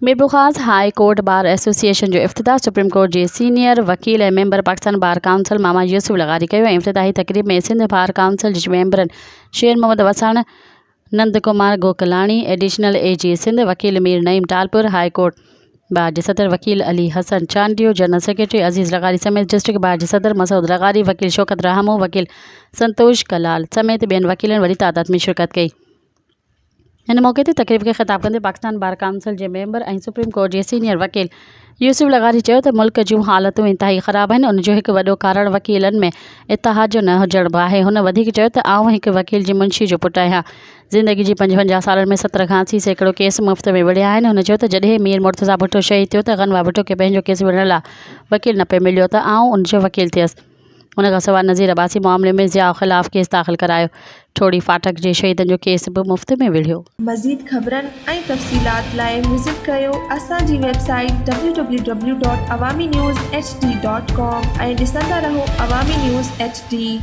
मीरपुर ख़ास high court bar association जो इफ्तिताह supreme court के सीनियर वकील ऐं मेंबर पाकिस्तान बार काउंसिल मामा यूसुफ लगारी कयो। इफ्तिताही तकरीब में सिंध बार काउंसिल जे मेंबरनि शेर मोहम्मद वसाण, नंद कुमार गोकलाणी, एडिशनल AG सिंध वकील Mir Naeem Talpur, high court bar के सदर वकील अली हसन चांडियो, जनरल सेक्रेटरी अजीज़ लगारी समेत डिस्ट्रिक्ट बार के सदर मसूद लगारी, वकील शौकत राहमो, वकील संतोष कलाल समेत ॿियनि वकीलनि वॾी तादाद में शिरकत कई। इन मौके ते तकरीब के ख़िताब कंदे पाकिस्तान बार काउंसिल के मेंबर ऐं सुप्रीम कोर्ट के सीनियर वकील यूसुफ लगारी चयो त मुल्क जूं हालतूं इंतहाई ख़राब आहिनि। उन जो हिकु वॾो कारण वकीलनि में इतिहाद जो न हुजण बि आहे। हुन वधीक चयो त आउं हिकु वकील जी मुंशी जो पुटु आहियां। ज़िंदगी जी 55 सालनि में 17 खां 80 सैकड़ो केस मुफ़्त में विढ़िया आहिनि। हुन चयो त जॾहिं मीर मुर्तज़ा भुट्टो शहीद थियो त गनवा भुट्टो खे पंहिंजो केस विढ़ण लाइ वकील न पियो मिलियो त आउं उन जो वकील थियसि। उन खां सवाइ नज़ीर अब्बासी मामले में ज़िया ख़िलाफ़ केस दाख़िल करायो। ठोड़ी फाटक जे शहीदनि जो केस बि मुफ़्त में विढ़ियो। मज़ीद ख़बरनि ऐं तफ़सीलात लाइ विज़िट कयो असांजी वेबसाइट www.awamiNewsHD.com ऐं ॾिसंदा रहो अवामी न्यूज़ HD।